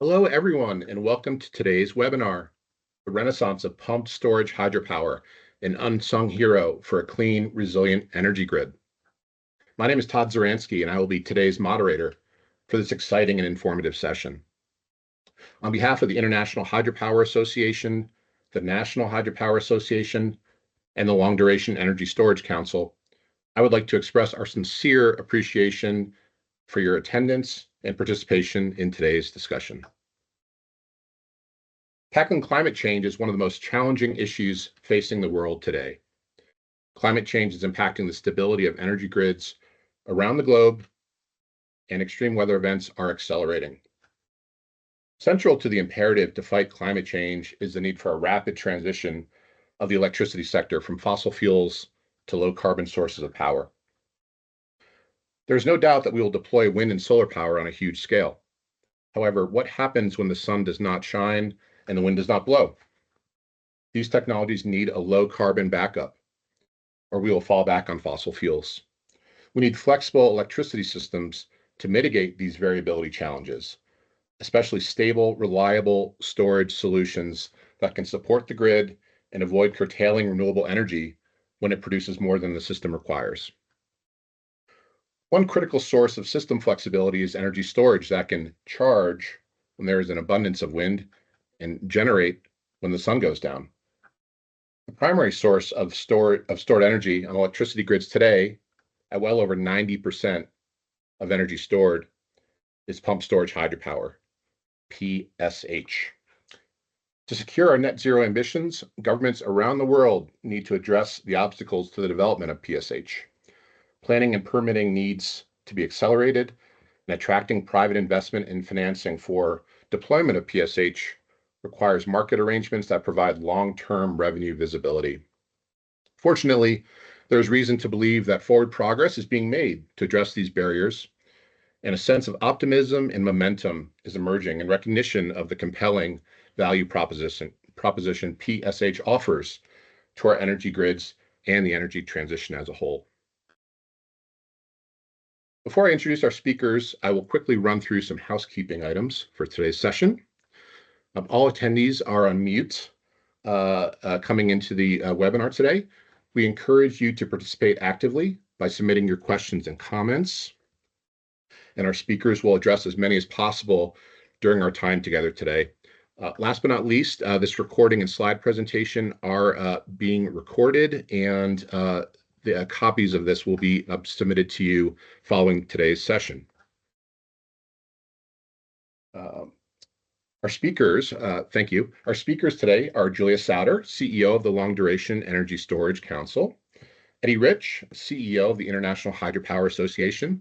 Hello, everyone, and welcome to today's webinar, The Renaissance of Pumped Storage Hydropower, an Unsung Hero for a Clean, Resilient Energy Grid. My name is Todd Zaransky, and I will be today's moderator for this exciting and informative session. On behalf of the International Hydropower Association, the National Hydropower Association, and the Long Duration Energy Storage Council, I would like to express our sincere appreciation for your attendance and participation in today's discussion. Tackling climate change is one of the most challenging issues facing the world today. Climate change is impacting the stability of energy grids around the globe, and extreme weather events are accelerating. Central to the imperative to fight climate change is the need for a rapid transition of the electricity sector from fossil fuels to low carbon sources of power. There's no doubt that we will deploy wind and solar power on a huge scale. However, what happens when the sun does not shine and the wind does not blow? These technologies need a low carbon backup, or we will fall back on fossil fuels. We need flexible electricity systems to mitigate these variability challenges, especially stable, reliable storage solutions that can support the grid and avoid curtailing renewable energy when it produces more than the system requires. One critical source of system flexibility is energy storage that can charge when there is an abundance of wind and generate when the sun goes down. The primary source of stored energy on electricity grids today, at well over 90% of energy stored, is pumped storage hydropower, PSH. To secure our net zero ambitions, governments around the world need to address the obstacles to the development of PSH. Planning and permitting needs to be accelerated, and attracting private investment and financing for deployment of PSH requires market arrangements that provide long-term revenue visibility. Fortunately, there's reason to believe that forward progress is being made to address these barriers, and a sense of optimism and momentum is emerging in recognition of the compelling value proposition PSH offers to our energy grids and the energy transition as a whole. Before I introduce our speakers, I will quickly run through some housekeeping items for today's session. All attendees are on mute coming into the webinar today. We encourage you to participate actively by submitting your questions and comments, and our speakers will address as many as possible during our time together today. Last but not least, this recording and slide presentation are being recorded, and the copies of this will be submitted to you following today's session. Our speakers, thank you. Our speakers today are Julia Sauter, CEO of the Long Duration Energy Storage Council, Eddie Rich, CEO of the International Hydropower Association,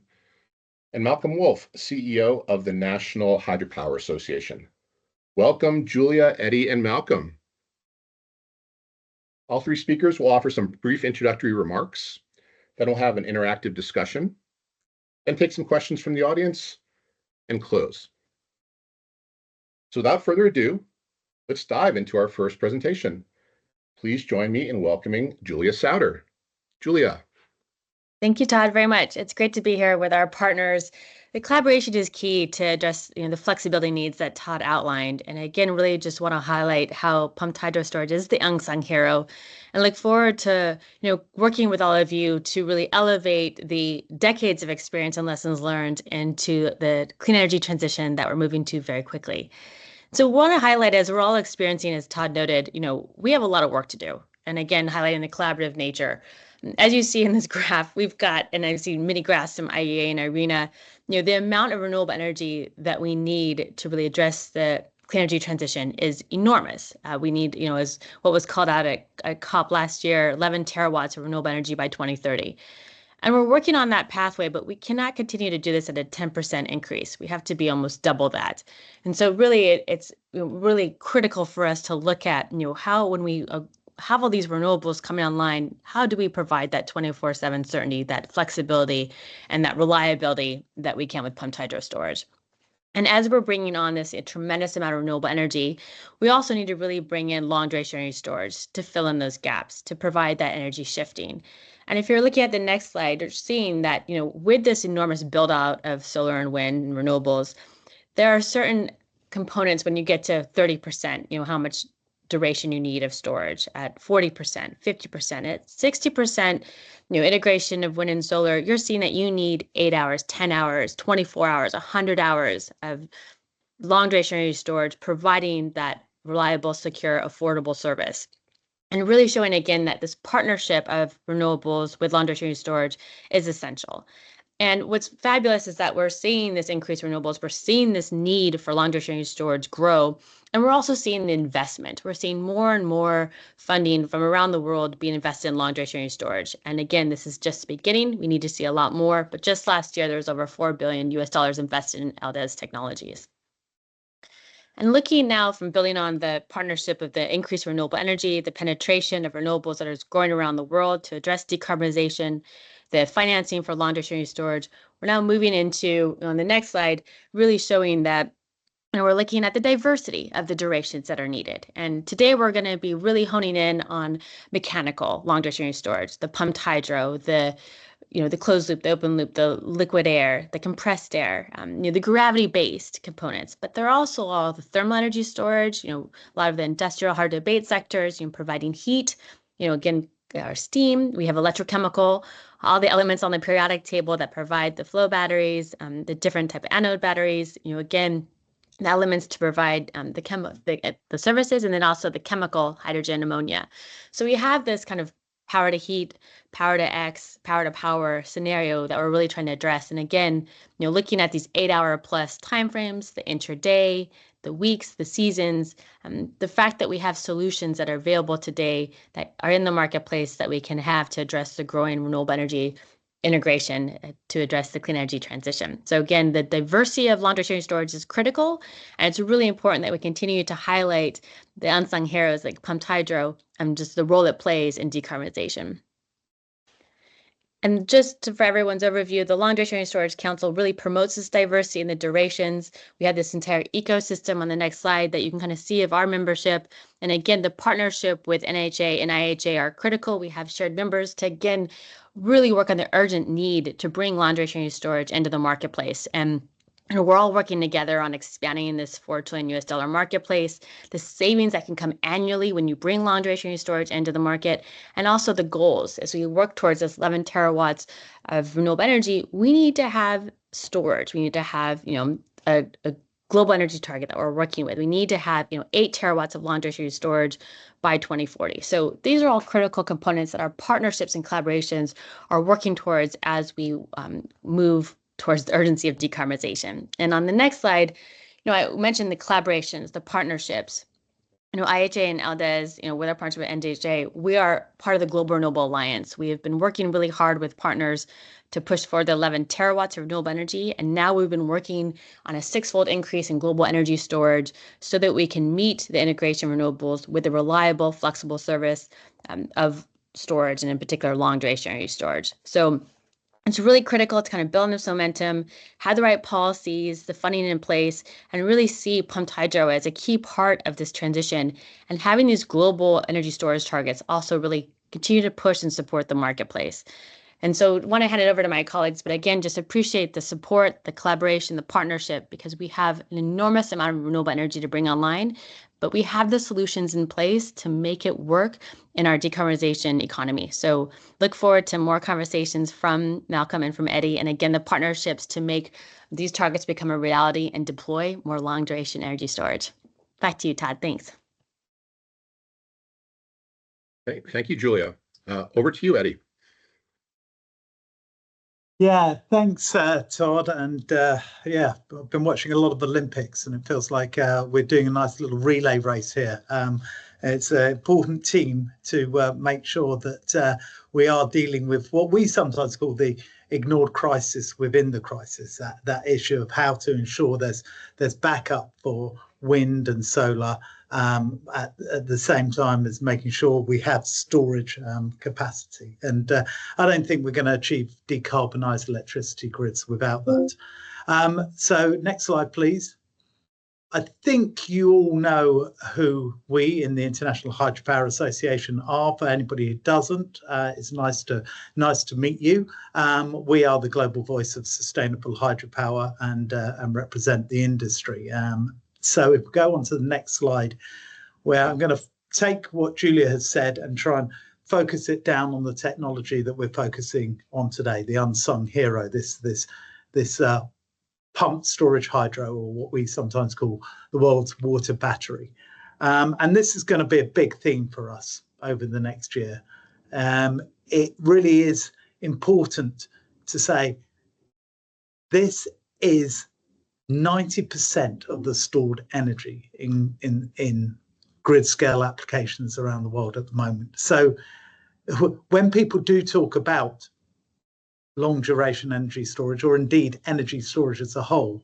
and Malcolm Wolf, CEO of the National Hydropower Association. Welcome, Julia, Eddie, and Malcolm. All three speakers will offer some brief introductory remarks, then we'll have an interactive discussion, and take some questions from the audience, and close. So without further ado, let's dive into our first presentation. Please join me in welcoming Julia Sauter. Julia. Thank you, Todd, very much. It's great to be here with our partners. The collaboration is key to address the flexibility needs that Todd outlined. And again, really just want to highlight how pumped hydro storage is the unsung hero, and look forward to working with all of you to really elevate the decades of experience and lessons learned into the clean energy transition that we're moving to very quickly. So want to highlight, as we're all experiencing, as Todd noted, we have a lot of work to do. And again, highlighting the collaborative nature. As you see in this graph, we've got, and I've seen many graphs from IEA and IRENA, the amount of renewable energy that we need to really address the clean energy transition is enormous. We need, as what was called out at COP last year, 11 terawatts of renewable energy by 2030. And we're working on that pathway, but we cannot continue to do this at a 10% increase. We have to be almost double that. And so really, it's really critical for us to look at, how when we have all these renewables coming online, how do we provide that 24/7 certainty, that flexibility, and that reliability that we can with pumped hydro storage? And as we're bringing on a tremendous amount of renewable energy, we also need to really bring in long duration energy storage to fill in those gaps, to provide that energy shifting. And if you're looking at the next slide, you're seeing that, with this enormous build out of solar and wind and renewables, there are certain components when you get to 30%, how much duration you need of storage. At 40%, 50%, at 60%, integration of wind and solar, you're seeing that you need 8 hours, 10 hours, 24 hours, 100 hours of long duration energy storage, providing that reliable, secure, affordable service. And really showing again that this partnership of renewables with long duration energy storage is essential. And what's fabulous is that we're seeing this increase in renewables. We're seeing this need for long duration energy storage grow. And we're also seeing the investment. We're seeing more and more funding from around the world being invested in long duration energy storage. And again, this is just the beginning. We need to see a lot more. But just last year, there was over $4 billion invested in LDES technologies. And looking now from building on the partnership of the increased renewable energy, the penetration of renewables that is growing around the world to address decarbonization, the financing for long duration energy storage, we're now moving into, on the next slide, really showing that we're looking at the diversity of the durations that are needed. And today we're going to be really honing in on mechanical long duration energy storage, the pumped hydro, the closed loop, the open loop, the liquid air, the compressed air, the gravity-based components. But there are also all the thermal energy storage, a lot of the industrial hard to abate sectors, providing heat, again, our steam. We have electrochemical, all the elements on the periodic table that provide the flow batteries, the different type of anode batteries, again, the elements to provide the services, and then also the chemical hydrogen ammonia. So we have this kind of power to heat, power to X, power to power scenario that we're really trying to address. And again, looking at these 8-hour plus timeframes, the intraday, the weeks, the seasons, the fact that we have solutions that are available today that are in the marketplace that we can have to address the growing renewable energy integration to address the clean energy transition. So again, the diversity of long duration storage is critical, and it's really important that we continue to highlight the unsung heroes like pumped hydro and just the role it plays in decarbonization. And just for everyone's overview, the Long Duration Energy Storage Council really promotes this diversity in the durations. We have this entire ecosystem on the next slide that you can kind of see of our membership. And again, the partnership with NHA and IHA are critical. We have shared members to, again, really work on the urgent need to bring long duration energy storage into the marketplace. And we're all working together on expanding this $4 trillion marketplace, the savings that can come annually when you bring long duration energy storage into the market, and also the goals. As we work towards this 11 terawatts of renewable energy, we need to have storage. We need to have, a global energy target that we're working with. We need to have, 8 terawatts of long duration energy storage by 2040. So these are all critical components that our partnerships and collaborations are working towards as we move towards the urgency of decarbonization. And on the next slide, I mentioned the collaborations, the partnerships. IHA and LDES, with our partnership with NHA, we are part of the Global Renewable Alliance. We have been working really hard with partners to push forward the 11 terawatts of renewable energy. And now we've been working on a 6-fold increase in global energy storage so that we can meet the integration of renewables with a reliable, flexible service of storage, and in particular, long duration energy storage. So it's really critical to kind of build this momentum, have the right policies, the funding in place, and really see pumped hydro as a key part of this transition. And having these global energy storage targets also really continue to push and support the marketplace. And so I want to hand it over to my colleagues, but again, just appreciate the support, the collaboration, the partnership, because we have an enormous amount of renewable energy to bring online, but we have the solutions in place to make it work in our decarbonization economy. So look forward to more conversations from Malcolm and from Eddie, and again, the partnerships to make these targets become a reality and deploy more long duration energy storage. Back to you, Todd. Thanks. Thank you, Julia. Over to you, Eddie. Yeah, thanks, Todd. And yeah, I've been watching a lot of Olympics, and it feels like we're doing a nice little relay race here. It's an important team to make sure that we are dealing with what we sometimes call the ignored crisis within the crisis, that issue of how to ensure there's backup for wind and solar at the same time as making sure we have storage capacity. And I don't think we're going to achieve decarbonised electricity grids without that. So next slide, please. I think you all know who we in the International Hydropower Association are. For anybody who doesn't, it's nice to meet you. We are the global voice of sustainable hydropower and represent the industry. So if we go on to the next slide, where I'm going to take what Julia has said and try and focus it down on the technology that we're focusing on today, the unsung hero, this pumped storage hydro, or what we sometimes call the world's water battery. And this is going to be a big theme for us over the next year. It really is important to say this is 90% of the stored energy in grid scale applications around the world at the moment. So when people do talk about long duration energy storage, or indeed energy storage as a whole,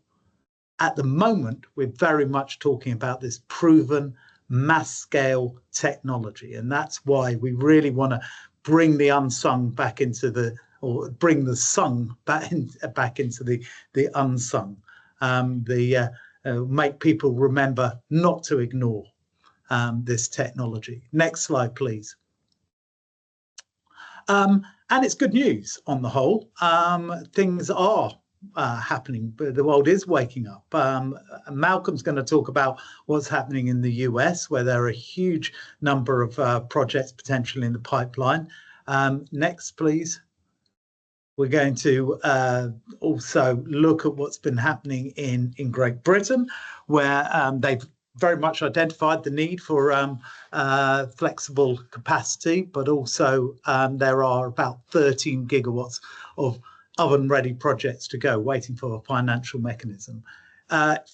at the moment, we're very much talking about this proven mass scale technology. And that's why we really want to bring the unsung back into the, or bring the sung back into the unsung. Make people remember not to ignore this technology. Next slide, please. And it's good news on the whole. Things are happening, but the world is waking up. Malcolm's going to talk about what's happening in the US, where there are a huge number of projects potentially in the pipeline. Next, please. We're going to also look at what's been happening in Great Britain, where they've very much identified the need for flexible capacity, but also there are about 13 gigawatts of oven-ready projects to go, waiting for a financial mechanism.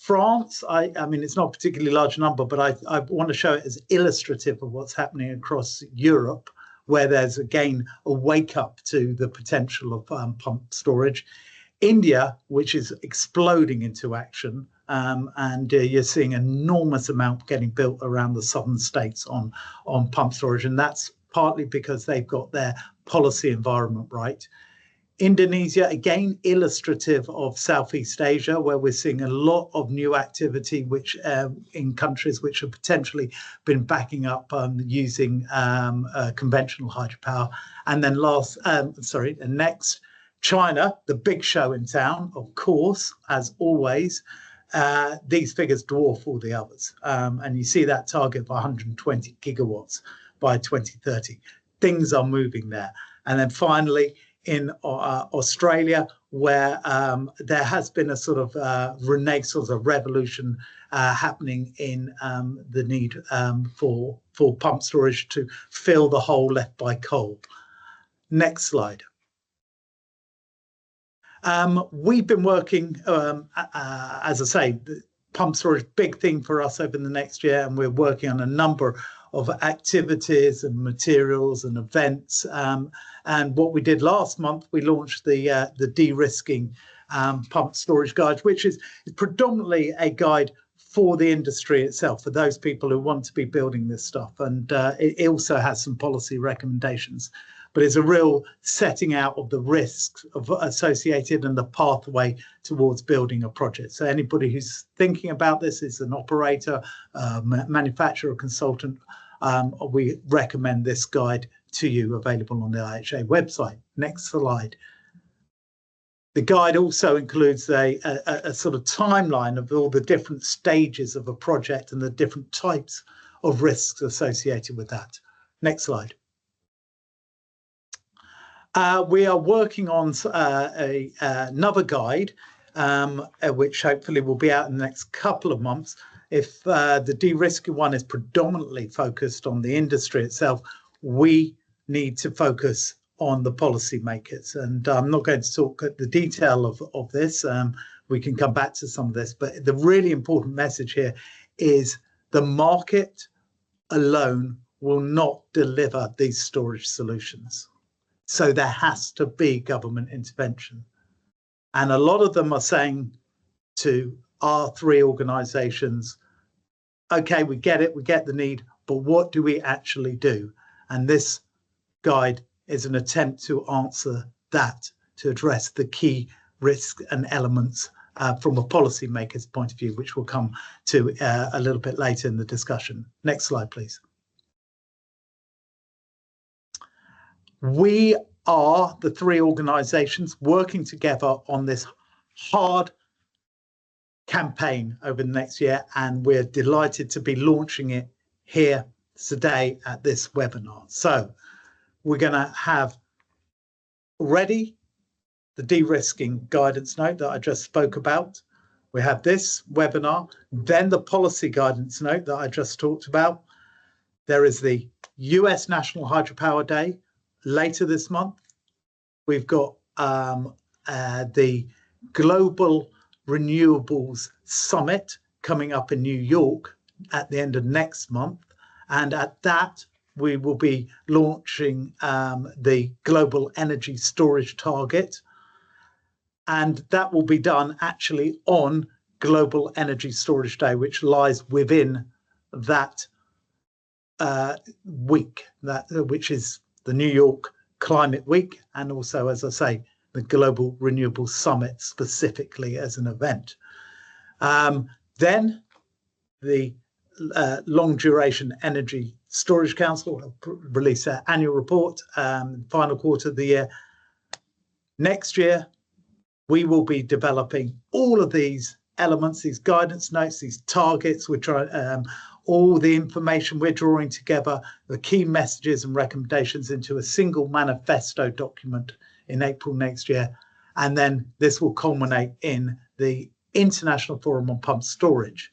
France, I mean, it's not a particularly large number, but I want to show it as illustrative of what's happening across Europe, where there's, again, a wake-up to the potential of pumped storage. India, which is exploding into action, and you're seeing an enormous amount getting built around the southern states on pumped storage, and that's partly because they've got their policy environment right. Indonesia, again, illustrative of Southeast Asia, where we're seeing a lot of new activity, which in countries which have potentially been backing up using conventional hydropower. And then next, China, the big show in town, of course, as always. These figures dwarf all the others. And you see that target of 120 gigawatts by 2030. Things are moving there. And then finally, in Australia, where there has been a sort of renaissance, a revolution happening in the need for pump storage to fill the hole left by coal. Next slide. We've been working, as I say, pump storage, big thing for us over the next year, and we're working on a number of activities and materials and events. And what we did last month, we launched the de-risking pump storage guide, which is predominantly a guide for the industry itself, for those people who want to be building this stuff. And it also has some policy recommendations, but it's a real setting out of the risks associated and the pathway towards building a project. So anybody who's thinking about this is an operator, manufacturer, consultant, we recommend this guide to you, available on the IHA website. Next slide. The guide also includes a sort of timeline of all the different stages of a project and the different types of risks associated with that. Next slide. We are working on another guide, which hopefully will be out in the next couple of months. If the de-risking one is predominantly focused on the industry itself, we need to focus on the policymakers. And I'm not going to talk at the detail of this. We can come back to some of this, but the really important message here is the market alone will not deliver these storage solutions. So there has to be government intervention. And a lot of them are saying to our three organizations, okay, we get it, we get the need, but what do we actually do? And this guide is an attempt to answer that, to address the key risks and elements from a policymaker's point of view, which we'll come to a little bit later in the discussion. Next slide, please. We are the three organizations working together on this hard campaign over the next year, and we're delighted to be launching it here today at this webinar. So we're going to have ready the de-risking guidance note that I just spoke about. We have this webinar, then the policy guidance note that I just talked about. There is the US National Hydropower Day later this month. We've got the Global Renewables Summit coming up in New York at the end of next month. And at that, we will be launching the Global Energy Storage Target. And that will be done actually on Global Energy Storage Day, which lies within that week, which is the New York Climate Week, and also, as I say, the Global Renewables Summit specifically as an event. Then the Long Duration Energy Storage Council will release their annual report, final quarter of the year. Next year, we will be developing all of these elements, these guidance notes, these targets. We're trying all the information we're drawing together, the key messages and recommendations into a single manifesto document in April next year. And then this will culminate in the International Forum on Pumped Storage.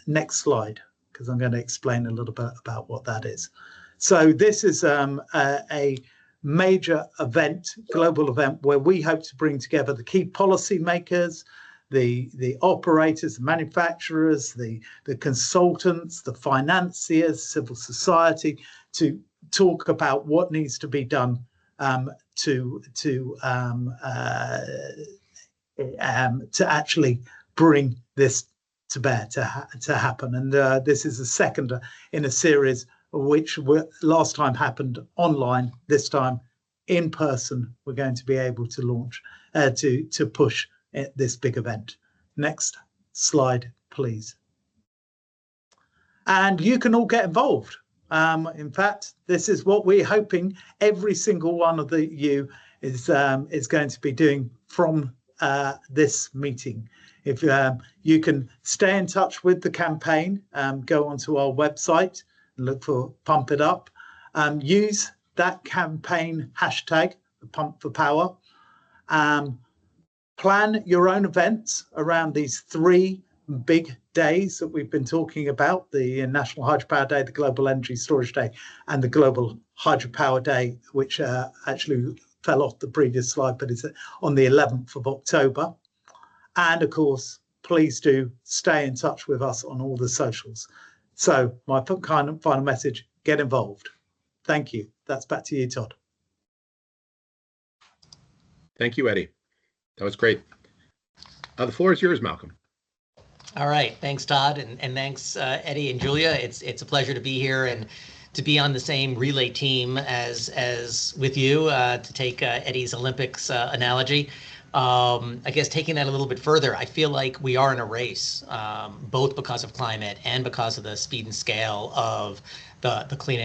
Next slide, because I'm going to explain a little bit about what that is. So this is a major event, global event, where we hope to bring together the key policy makers, the operators, the manufacturers, the consultants, the financiers, civil society, to talk about what needs to be done to actually bring this to bear, to happen. And this is the second in a series which last time happened online. This time in person, we're going to be able to launch, to push this big event. Next slide, please. And you can all get involved. In fact, this is what we're hoping every single one of you is going to be doing from this meeting. If you can stay in touch with the campaign, go onto our website, look for Pump It Up, use that campaign hashtag, the Pump for Power. Plan your own events around these three big days that we've been talking about, the National Hydropower Day, the Global Energy Storage Day, and the Global Hydropower Day, which actually fell off the previous slide, but it's on the 11th of October. And of course, please do stay in touch with us on all the socials. So my final message, get involved. Thank you. That's back to you, Todd. Thank you, Eddie. That was great. The floor is yours, Malcolm. All right. Thanks, Todd. And thanks, Eddie and Julia. It's a pleasure to be here and to be on the same relay team as with you, to take Eddie's Olympics analogy. I guess taking that a little bit further, I feel like we are in a race, both because of climate and because of the speed and scale of the clean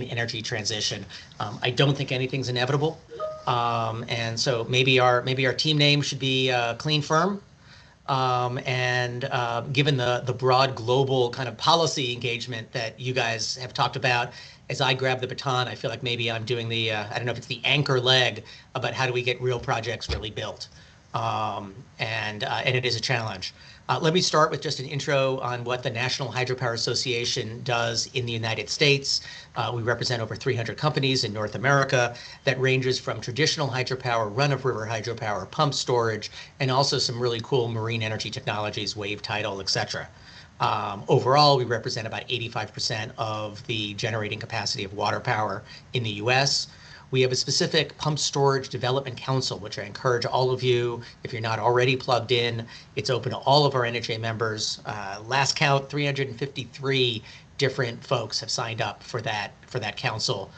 energy transition. I don't think anything's inevitable. And so maybe our team name should be Clean Firm. And given the broad global kind of policy engagement that you guys have talked about, as I grab the baton, I feel like maybe I'm doing the, I don't know if it's the anchor leg about how do we get real projects really built. And it is a challenge. Let me start with just an intro on what the National Hydropower Association does in the United States. We represent over 300 companies in North America. That ranges from traditional hydropower, run-of-river hydropower, pump storage, and also some really cool marine energy technologies, wave tidal, et cetera. Overall, we represent about 85% of the generating capacity of water power in the US. We have a specific pump storage development council, which I encourage all of you, if you're not already plugged in, it's open to all of our NHA members. Last count, 353 different folks have signed up for that council.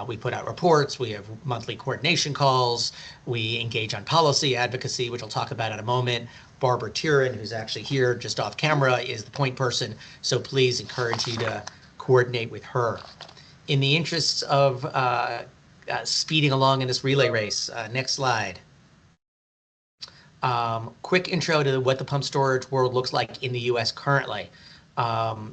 We put out reports, we have monthly coordination calls, we engage on policy advocacy, which I'll talk about in a moment. Barbara Tieran, who's actually here just off camera, is the point person, so please encourage you to coordinate with her. In the interests of speeding along in this relay race, next slide. Quick intro to what the pump storage world looks like in the US currently.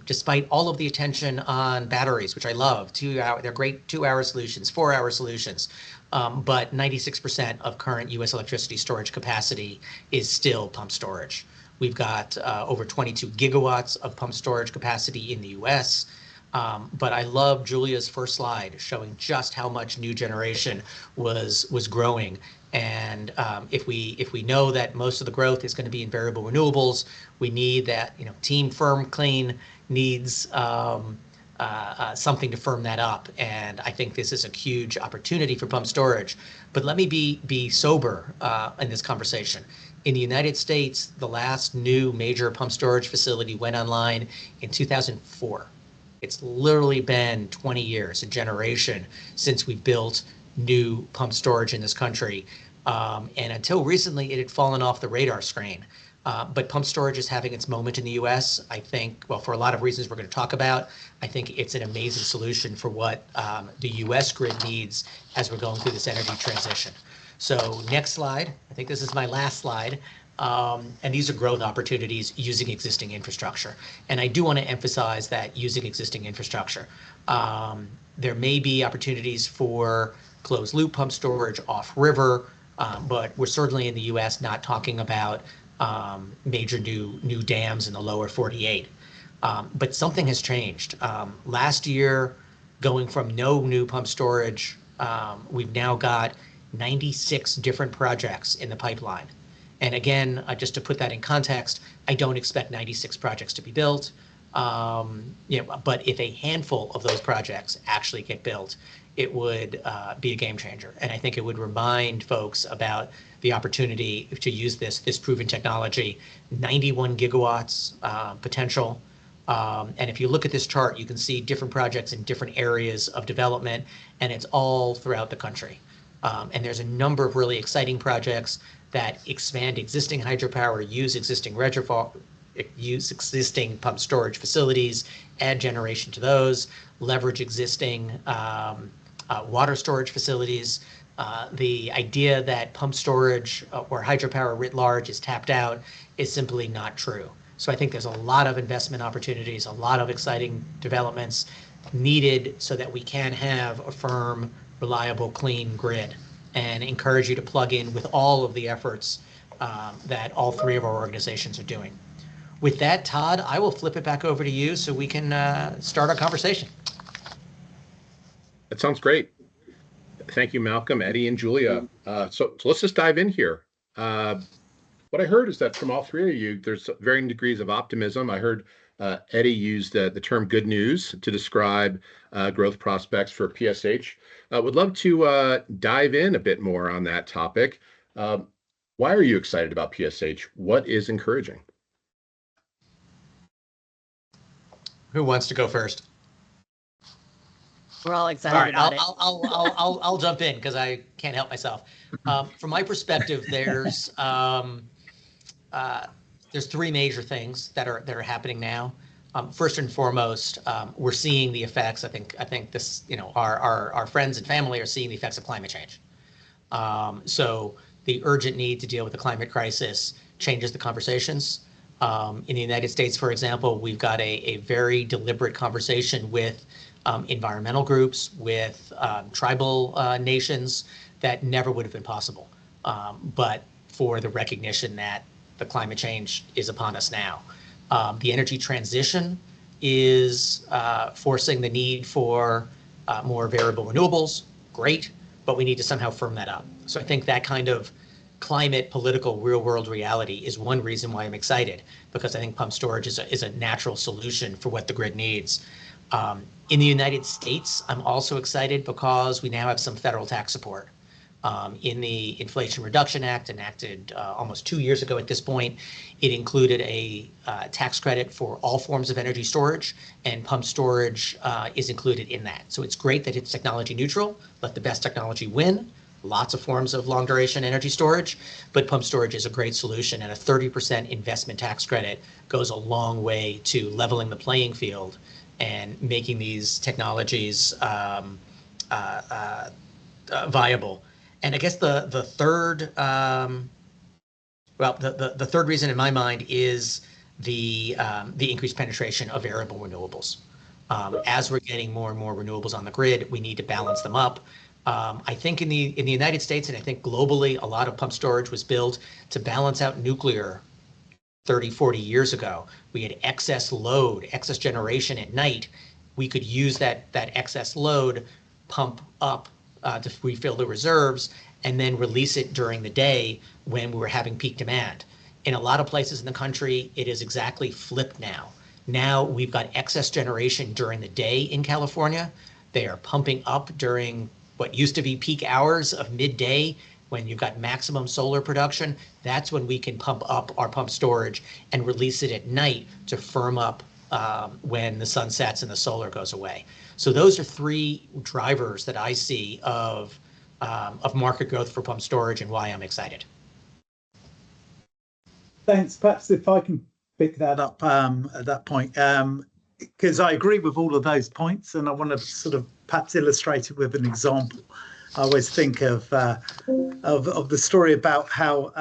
Despite all of the attention on batteries, which I love, they're great 2-hour solutions, 4-hour solutions, but 96% of current US electricity storage capacity is still pump storage. We've got over 22 gigawatts of pump storage capacity in the US. But I love Julia's first slide showing just how much new generation was growing. And if we know that most of the growth is going to be in variable renewables, we need that, Team Firm Clean needs something to firm that up. And I think this is a huge opportunity for pump storage. But let me be sober in this conversation. In the United States, the last new major pump storage facility went online in 2004. It's literally been 20 years, a generation, since we built new pump storage in this country. And until recently, it had fallen off the radar screen. But pump storage is having its moment in the US. I think, well, for a lot of reasons we're going to talk about, I think it's an amazing solution for what the US grid needs as we're going through this energy transition. So next slide. I think this is my last slide. And these are growth opportunities using existing infrastructure. And I do want to emphasize that using existing infrastructure. There may be opportunities for closed loop pump storage off river, but we're certainly in the US not talking about major new dams in the lower 48. But something has changed. Last year, going from no new pump storage, we've now got 96 different projects in the pipeline. And again, just to put that in context, I don't expect 96 projects to be built. But if a handful of those projects actually get built, it would be a game changer. And I think it would remind folks about the opportunity to use this proven technology, 91 gigawatts potential. And if you look at this chart, you can see different projects in different areas of development, and it's all throughout the country. And there's a number of really exciting projects that expand existing hydropower, use existing pump storage facilities, add generation to those, leverage existing water storage facilities. The idea that pump storage or hydropower writ large is tapped out is simply not true. So I think there's a lot of investment opportunities, a lot of exciting developments needed so that we can have a firm, reliable, clean grid, and encourage you to plug in with all of the efforts that all three of our organizations are doing. With that, Todd, I will flip it back over to you so we can start our conversation. That sounds great. Thank you, Malcolm, Eddie, and Julia. So let's just dive in here. What I heard is that from all three of you, there's varying degrees of optimism. I heard Eddie use the term good news to describe growth prospects for PSH. Would love to dive in a bit more on that topic. Why are you excited about PSH? What is encouraging? Who wants to go first? We're all excited about it. I'll jump in because I can't help myself. From my perspective, there's three major things that are happening now. First and foremost, we're seeing the effects. I think this, our friends and family are seeing the effects of climate change. So the urgent need to deal with the climate crisis changes the conversations. In the United States, for example, we've got a very deliberate conversation with environmental groups, with tribal nations that never would have been possible, but for the recognition that the climate change is upon us now. The energy transition is forcing the need for more variable renewables. Great, but we need to somehow firm that up. So I think that kind of climate, political, real world reality is one reason why I'm excited, because I think pump storage is a natural solution for what the grid needs. In the United States, I'm also excited because we now have some federal tax support. In the Inflation Reduction Act, enacted almost 2 years ago at this point, it included a tax credit for all forms of energy storage, and pump storage is included in that. So it's great that it's technology neutral, let the best technology win. Lots of forms of long duration energy storage, but pump storage is a great solution, and a 30% investment tax credit goes a long way to leveling the playing field and making these technologies viable. And I guess the third Well, the third reason in my mind is the increased penetration of variable renewables. As we're getting more and more renewables on the grid, we need to balance them up. I think in the United States, and I think globally, a lot of pump storage was built to balance out nuclear 30, 40 years ago. We had excess load, excess generation at night. We could use that excess load, pump up to refill the reserves, and then release it during the day when we were having peak demand. In a lot of places in the country, it is exactly flipped now. Now we've got excess generation during the day in California. They are pumping up during what used to be peak hours of midday when you've got maximum solar production. That's when we can pump up our pump storage and release it at night to firm up when the sun sets and the solar goes away. So those are three drivers that I see of market growth for pump storage and why I'm excited. Thanks. Perhaps if I can pick that up at that point, because I agree with all of those points, and I want to sort of perhaps illustrate it with an example. I always think of the story about how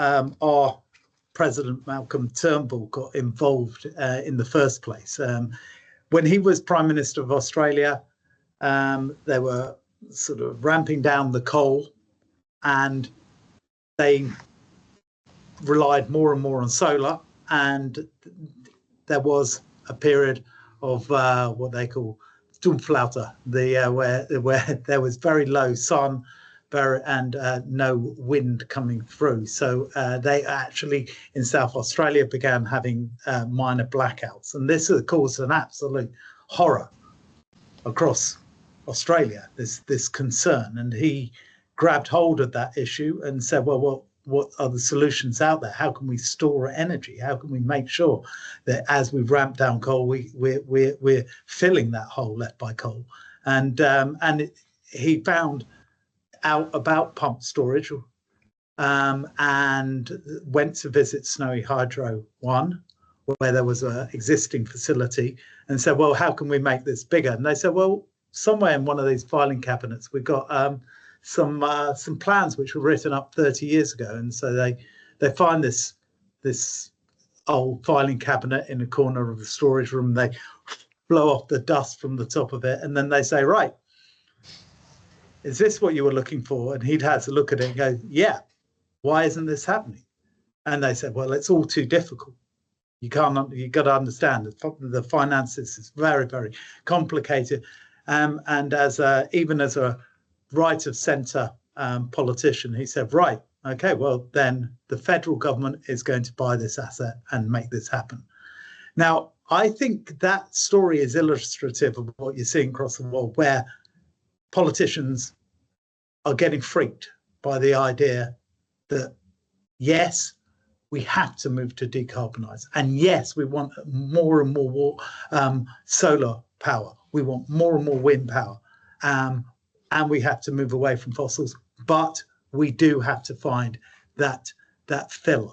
our President Malcolm Turnbull got involved in the first place. When he was Prime Minister of Australia, they were sort of ramping down the coal, and they relied more and more on solar, and there was a period of what they call Sturmflaute, where there was very low sun and no wind coming through. So they actually in South Australia began having minor blackouts, and this caused an absolute horror across Australia, this concern. And he grabbed hold of that issue and said, well, what are the solutions out there? How can we store energy? How can we make sure that as we ramp down coal, we're filling that hole left by coal? And he found out about pump storage and went to visit Snowy Hydro 1, where there was an existing facility, and said, well, how can we make this bigger? And they said, well, somewhere in one of these filing cabinets, we've got some plans which were written up 30 years ago. And so they find this old filing cabinet in a corner of the storage room. They blow off the dust from the top of it, and then they say, right, is this what you were looking for? And he'd had to look at it and go, yeah, why isn't this happening? And they said, well, it's all too difficult. You've got to understand the finances is very, very complicated. And even as a right of centre politician, he said, right, okay, well, then the federal government is going to buy this asset and make this happen. Now, I think that story is illustrative of what you're seeing across the world, where politicians are getting freaked by the idea that, yes, we have to move to decarbonize. And yes, we want more and more solar power. We want more and more wind power. And we have to move away from fossils. But we do have to find that filler.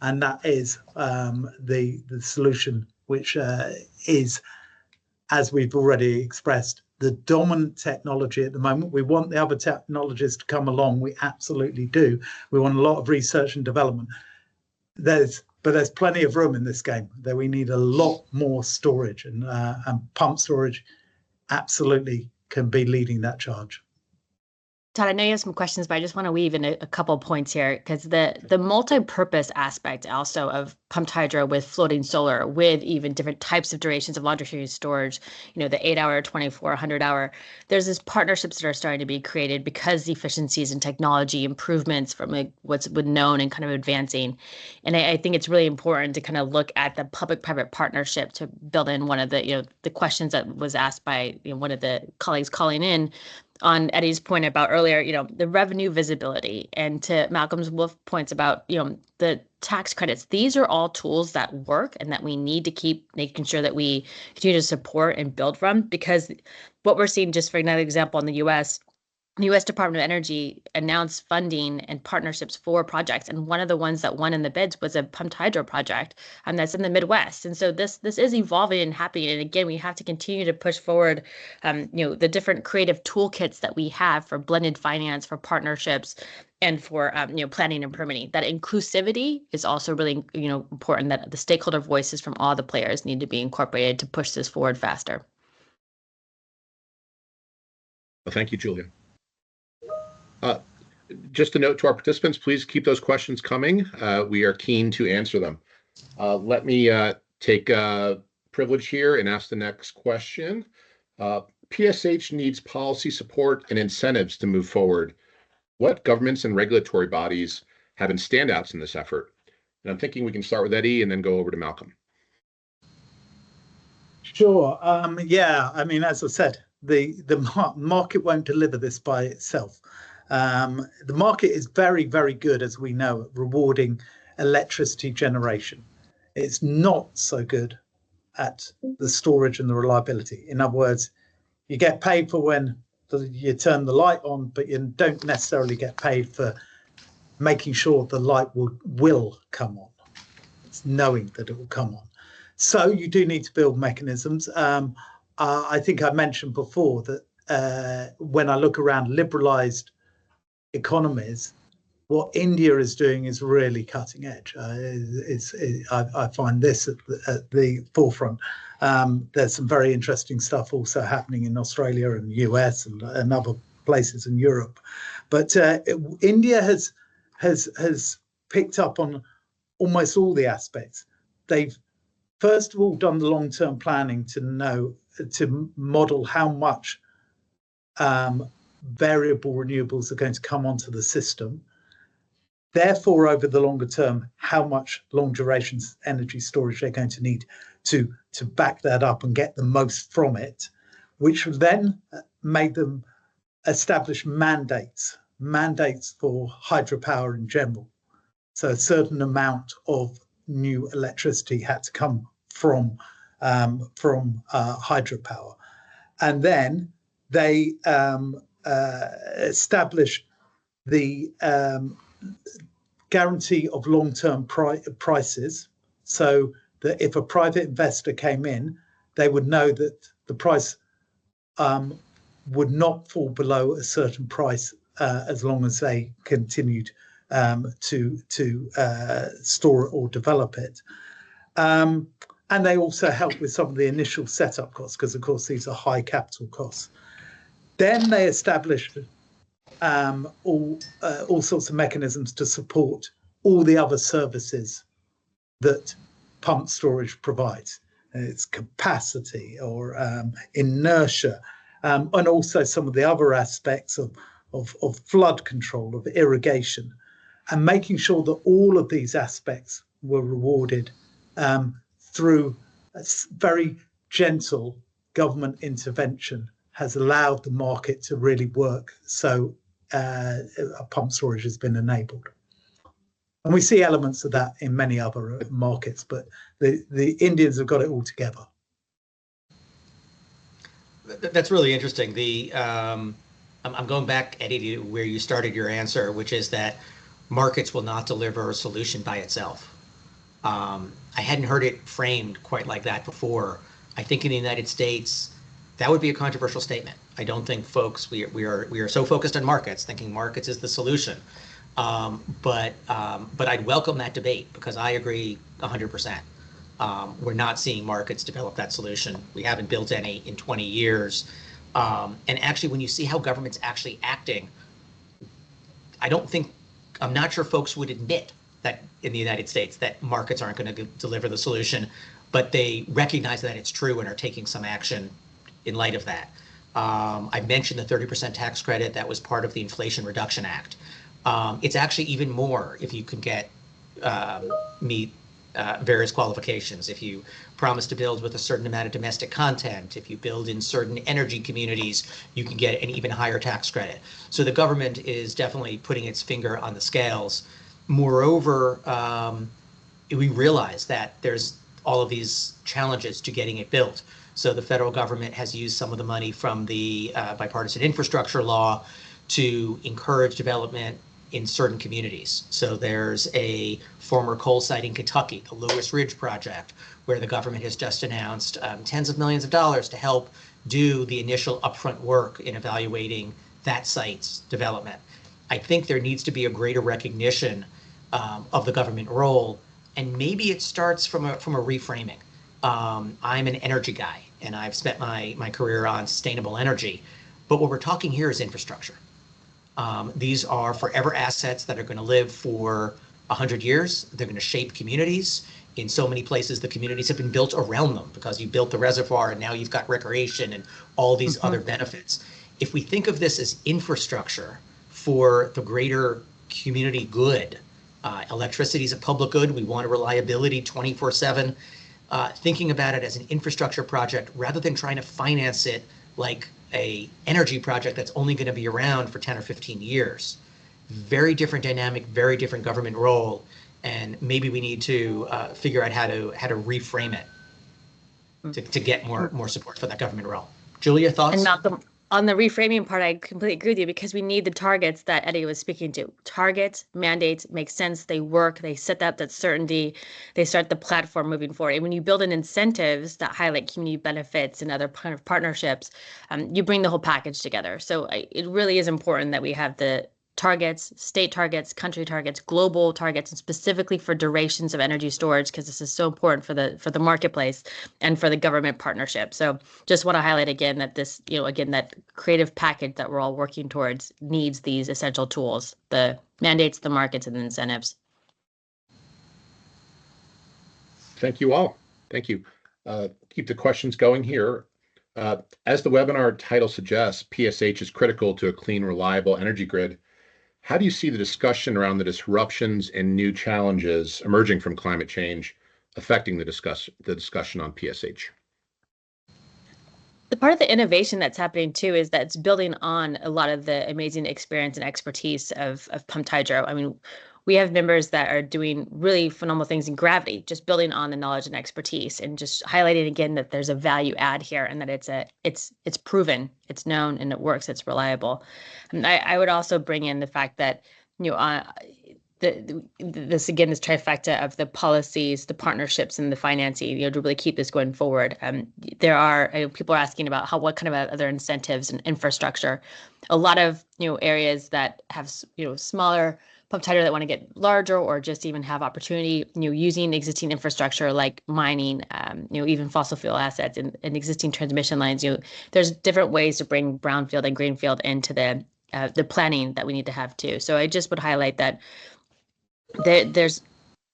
And that is the solution, which is, as we've already expressed, the dominant technology at the moment. We want the other technologies to come along. We absolutely do. We want a lot of research and development. But there's plenty of room in this game. That we need a lot more storage, and pump storage absolutely can be leading that charge. Todd, I know you have some questions, but I just want to weave in a couple points here, because the multi-purpose aspect also of pumped hydro with floating solar, with even different types of durations of long-duration storage, the 8-hour, 24, 100-hour, there's these partnerships that are starting to be created because the efficiencies and technology improvements from what's been known and kind of advancing. And I think it's really important to kind of look at the public-private partnership to build in one of the questions that was asked by one of the colleagues calling in on Eddie's point about earlier, the revenue visibility, and to Malcolm's Wolf points about, the tax credits. These are all tools that work and that we need to keep making sure that we continue to support and build from, because what we're seeing, just for another example, in the U.S., the U.S. Department of Energy announced funding and partnerships for projects, and one of the ones that won in the bids was a pumped hydro project, and that's in the Midwest. And so this is evolving and happening. And again, we have to continue to push forward, the different creative toolkits that we have for blended finance, for partnerships, and for planning and permitting. That inclusivity is also really important, that the stakeholder voices from all the players need to be incorporated to push this forward faster. Well, thank you, Julia. Just a note to our participants, please keep those questions coming. We are keen to answer them. Let me take privilege here and ask the next question. PSH needs policy support and incentives to move forward. What governments and regulatory bodies have been standouts in this effort? And I'm thinking we can start with Eddie and then go over to Malcolm. Sure. Yeah, I mean, as I said, the market won't deliver this by itself. The market is very, very good, as we know, at rewarding electricity generation. It's not so good at the storage and the reliability. In other words, you get paid for when you turn the light on, but you don't necessarily get paid for making sure the light will come on. It's knowing that it will come on. So you do need to build mechanisms. I think I mentioned before that when I look around liberalized economies, what India is doing is really cutting edge. I find this at the forefront. There's some very interesting stuff also happening in Australia and US and other places in Europe. But India has picked up on almost all the aspects. They've first of all done the long-term planning to model how much variable renewables are going to come onto the system. Therefore, over the longer term, how much long duration energy storage they're going to need to back that up and get the most from it, which then made them establish mandates for hydropower in general. So a certain amount of new electricity had to come from hydropower. And then they established the guarantee of long-term prices, so that if a private investor came in, they would know that the price would not fall below a certain price as long as they continued to store it or develop it. And they also help with some of the initial setup costs, because of course these are high capital costs. Then they established all sorts of mechanisms to support all the other services that pumped storage provides. Its capacity or inertia, and also some of the other aspects of flood control, of irrigation, and making sure that all of these aspects were rewarded through a very gentle government intervention has allowed the market to really work. So pump storage has been enabled. And we see elements of that in many other markets, but the Indians have got it all together. That's really interesting. I'm going back, Eddie, to where you started your answer, which is that markets will not deliver a solution by itself. I hadn't heard it framed quite like that before. I think in the United States, that would be a controversial statement. I don't think folks, we are so focused on markets, thinking markets is the solution. But I'd welcome that debate, because I agree 100%. We're not seeing markets develop that solution. We haven't built any in 20 years. And actually, when you see how government's actually acting, I'm not sure folks would admit that in the United States that markets aren't going to deliver the solution, but they recognize that it's true and are taking some action in light of that. I mentioned the 30% tax credit that was part of the Inflation Reduction Act. It's actually even more if you can meet various qualifications. If you promise to build with a certain amount of domestic content, if you build in certain energy communities, you can get an even higher tax credit. So the government is definitely putting its finger on the scales. Moreover, we realize that there's all of these challenges to getting it built. So the federal government has used some of the money from the bipartisan infrastructure law to encourage development in certain communities. So there's a former coal site in Kentucky, the Lewis Ridge Project, where the government has just announced tens of millions of dollars to help do the initial upfront work in evaluating that site's development. I think there needs to be a greater recognition of the government role, and maybe it starts from a reframing. I'm an energy guy, and I've spent my career on sustainable energy, but what we're talking here is infrastructure. These are forever assets that are going to live for 100 years. They're going to shape communities. In so many places, the communities have been built around them because you built the reservoir and now you've got recreation and all these other benefits. If we think of this as infrastructure for the greater community good, electricity is a public good. We want a reliability 24/7. Thinking about it as an infrastructure project rather than trying to finance it like a energy project that's only going to be around for 10 or 15 years. Very different dynamic, very different government role, and maybe we need to figure out how to reframe it to get more support for that government role. Julia, thoughts? And Malcolm, on the reframing part, I completely agree with you because we need the targets that Eddie was speaking to. Targets, mandates make sense. They work. They set that certainty. They start the platform moving forward. And when you build in incentives that highlight community benefits and other kind of partnerships, you bring the whole package together. So it really is important that we have the targets, state targets, country targets, global targets, and specifically for durations of energy storage, because this is so important for the marketplace and for the government partnership. So just want to highlight again that this, again, that creative package that we're all working towards needs these essential tools, the mandates, the markets, and the incentives. Thank you all. Thank you. Keep the questions going here. As the webinar title suggests, PSH is critical to a clean, reliable energy grid. How do you see the discussion around the disruptions and new challenges emerging from climate change affecting the discussion on PSH? The part of the innovation that's happening too is that it's building on a lot of the amazing experience and expertise of pumped hydro. I mean, we have members that are doing really phenomenal things in gravity, just building on the knowledge and expertise, and just highlighting again that there's a value add here, and that it's proven, it's known, and it works, it's reliable. And I would also bring in the fact that this trifecta of the policies, the partnerships, and the financing, to really keep this going forward. There are people are asking about what kind of other incentives and infrastructure. A lot of areas that have smaller pumped hydro that want to get larger, or just even have opportunity using existing infrastructure like mining, even fossil fuel assets and existing transmission lines. There's different ways to bring brownfield and greenfield into the planning that we need to have too. So I just would highlight that there's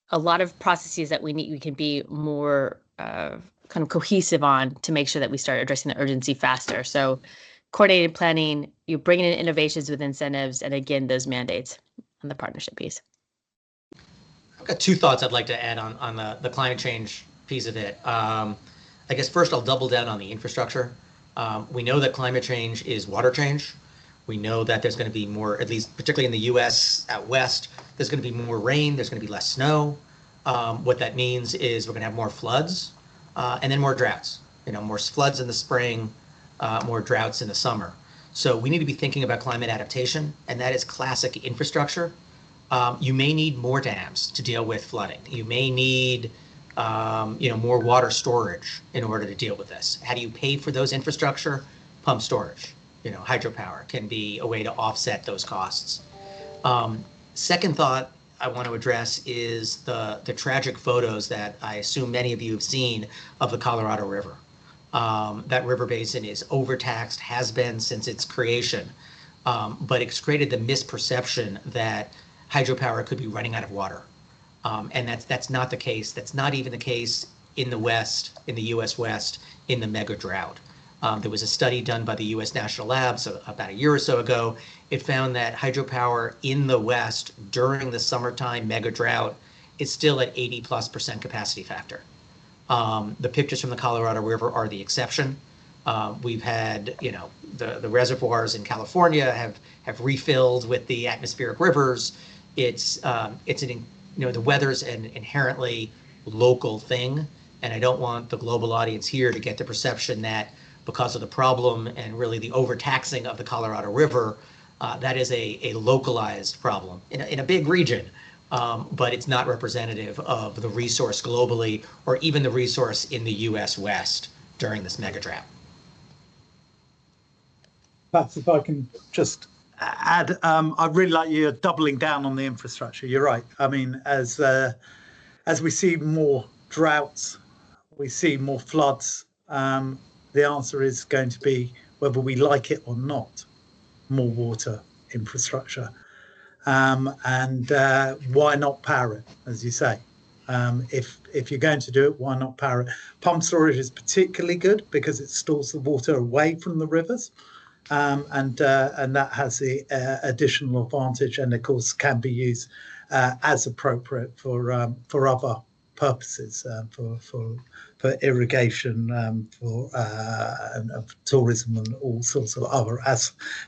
a lot of processes that we can be more kind of cohesive on to make sure that we start addressing the urgency faster. So coordinated planning, you bringing in innovations with incentives, and again, those mandates and the partnership piece. I've got two thoughts I'd like to add on the climate change piece of it. I guess first I'll double down on the infrastructure. We know that climate change is water change. We know that there's going to be more, at least particularly in the US out west, there's going to be more rain, there's going to be less snow. What that means is we're going to have more floods and then more droughts. More floods in the spring, more droughts in the summer. So we need to be thinking about climate adaptation, and that is classic infrastructure. You may need more dams to deal with flooding. You may need more water storage in order to deal with this. How do you pay for those infrastructure? Pump storage. Hydropower can be a way to offset those costs. Second thought I want to address is the tragic photos that I assume many of you have seen of the Colorado River. That river basin is overtaxed, has been since its creation, but it's created the misperception that hydropower could be running out of water. And that's not the case. That's not even the case in the West, in the US West, in the mega drought. There was a study done by the US National Labs about a year or so ago. It found that hydropower in the West during the summertime mega drought is still at 80+% capacity factor. The pictures from the Colorado River are the exception. We've had, the reservoirs in California have refilled with the atmospheric rivers. The weather's an inherently local thing, and I don't want the global audience here to get the perception that because of the problem and really the overtaxing of the Colorado River, that is a localized problem in a big region. But it's not representative of the resource globally or even the resource in the US West during this mega drought. Perhaps if I can just I really like you doubling down on the infrastructure. You're right. I mean, as we see more droughts, we see more floods. The answer is going to be, whether we like it or not, more water infrastructure. And why not power it, as you say? If you're going to do it, why not power it? Pump storage is particularly good because it stores the water away from the rivers. And that has the additional advantage, and of course can be used as appropriate for other purposes, for irrigation, for tourism and all sorts of other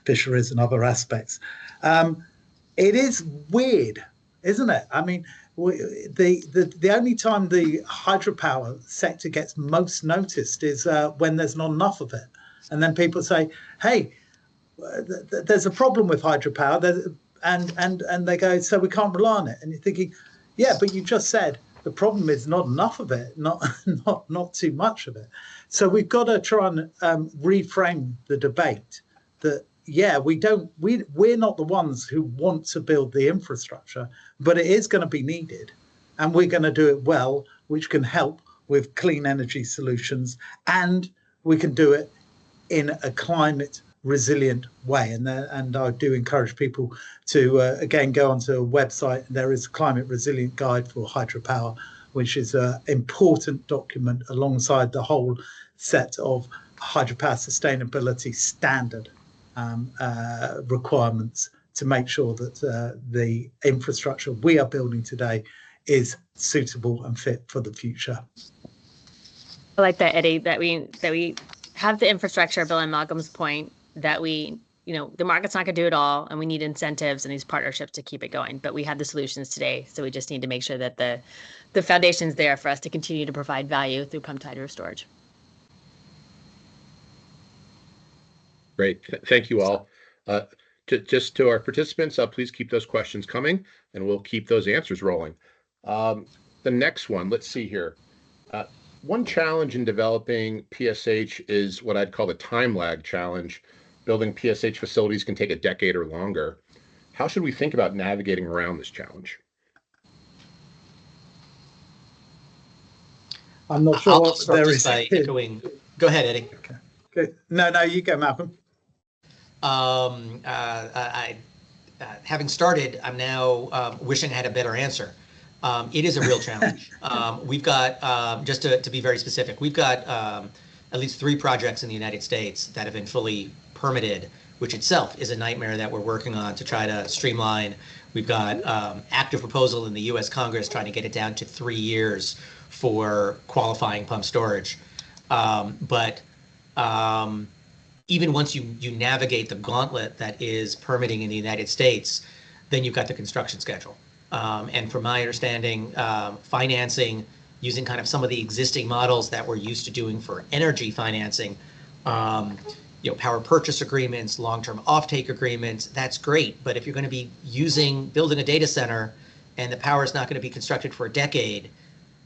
fisheries and other aspects. It is weird, isn't it? I mean, the only time the hydropower sector gets most noticed is when there's not enough of it. And then people say, hey, there's a problem with hydropower. And they go, so we can't rely on it. And you're thinking, yeah, but you just said the problem is not enough of it, not too much of it. So we've got to try and reframe the debate that, yeah, we're not the ones who want to build the infrastructure, but it is going to be needed. And we're going to do it well, which can help with clean energy solutions. And we can do it in a climate resilient way. And I do encourage people to, again, go onto a website. There is a climate resilient guide for hydropower, which is an important document alongside the whole set of hydropower sustainability standard requirements to make sure that the infrastructure we are building today is suitable and fit for the future. I like that, Eddie, that we have the infrastructure, Bill and Malcolm's point, that the market's not going to do it all, and we need incentives and these partnerships to keep it going. But we have the solutions today, so we just need to make sure that the foundation's there for us to continue to provide value through pumped hydro storage. Great. Thank you all. Just to our participants, please keep those questions coming, and we'll keep those answers rolling. The next one, let's see here. One challenge in developing PSH is what I'd call the time lag challenge. Building PSH facilities can take a decade or longer. How should we think about navigating around this challenge? I'm not sure I'll start there just is. by echoing. Go ahead, Eddie. Okay. No, you go, Malcolm. Having started, I'm now wishing I had a better answer. It is a real challenge. We've got, just to be very specific, we've got at least 3 projects in the United States that have been fully permitted, which itself is a nightmare that we're working on to try to streamline. We've got active proposal in the US Congress trying to get it down to 3 years for qualifying pump storage. But even once you navigate the gauntlet that is permitting in the United States, then you've got the construction schedule. And from my understanding, financing using kind of some of the existing models that we're used to doing for energy financing, power purchase agreements, long-term offtake agreements, that's great. But if you're going to be building a data center and the power is not going to be constructed for a decade,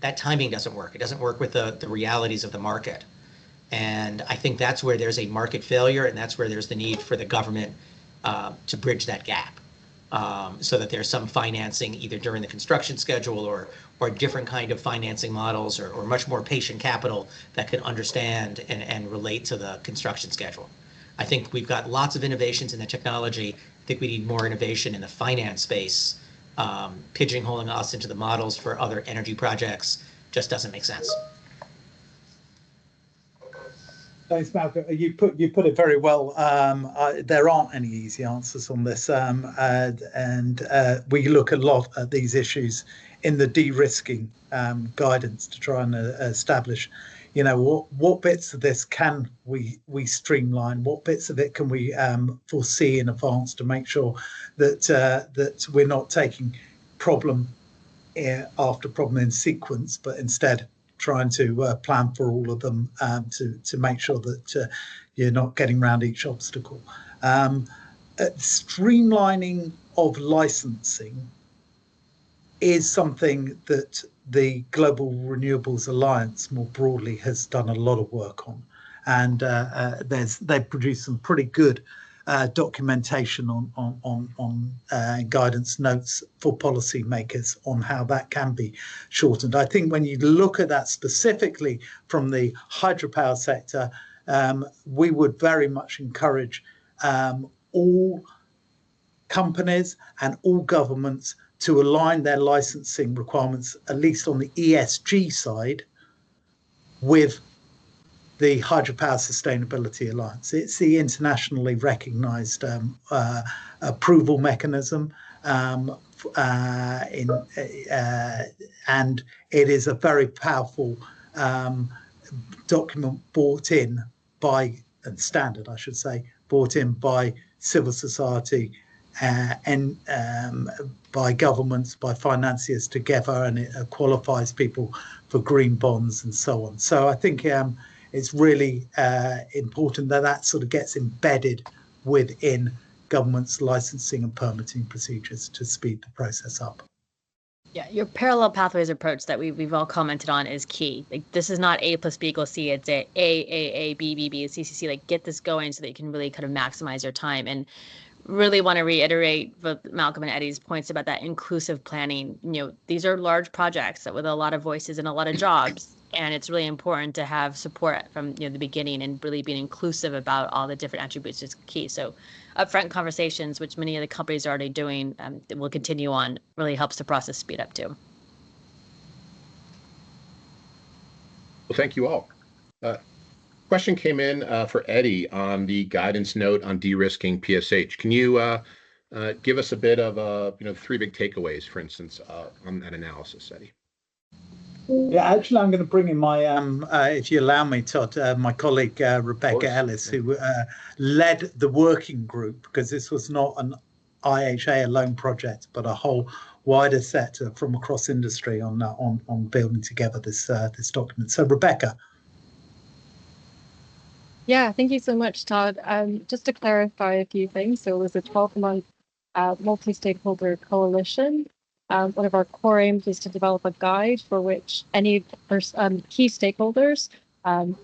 that timing doesn't work. It doesn't work with the realities of the market. And I think that's where there's a market failure, and that's where there's the need for the government to bridge that gap. So that there's some financing either during the construction schedule or different kind of financing models or much more patient capital that can understand and relate to the construction schedule. I think we've got lots of innovations in the technology. I think we need more innovation in the finance space. Pigeonholing us into the models for other energy projects just doesn't make sense. Thanks, Malcolm. You put it very well. There aren't any easy answers on this, and we look a lot at these issues in the de-risking guidance to try and establish, what bits of this can we streamline, what bits of it can we foresee in advance to make sure that we're not taking problem after problem in sequence, but instead trying to plan for all of them to make sure that you're not getting around each obstacle. Streamlining of licensing is something that the Global Renewables Alliance more broadly has done a lot of work on. And they've produced some pretty good documentation on guidance notes for policymakers on how that can be shortened. I think when you look at that specifically from the hydropower sector, we would very much encourage all companies and all governments to align their licensing requirements, at least on the ESG side, with the Hydropower Sustainability Alliance. It's the internationally recognized approval mechanism, and it is a very powerful document brought in by, and standard, I should say, brought in by civil society and by governments, by financiers together, and it qualifies people for green bonds and so on. So I think it's really important that that sort of gets embedded within government's licensing and permitting procedures to speed the process up. Yeah, your parallel pathways approach that we've all commented on is key. Like, this is not A plus B equals C. It's A, B, B, B, C, C, C. Like, get this going so that you can really kind of maximize your time. And really want to reiterate Malcolm and Eddie's points about that inclusive planning. These are large projects with a lot of voices and a lot of jobs, and it's really important to have support from the beginning, and really being inclusive about all the different attributes is key. So upfront conversations, which many of the companies are already doing, that will continue on, really helps the process speed up too. Well, thank you all. Question came in for Eddie on the guidance note on de-risking PSH. Can you give us a bit of 3 big takeaways, for instance, on that analysis, Eddie? Yeah, actually, I'm going to bring in my, if you allow me, Todd, my colleague Rebecca Ellis, who led the working group, because this was not an IHA alone project, but a whole wider set from across industry on building together this document. So, Rebecca. Yeah, thank you so much, Todd. Just to clarify a few things, so it was a 12-month multi-stakeholder coalition. One of our core aims is to develop a guide for which any key stakeholders,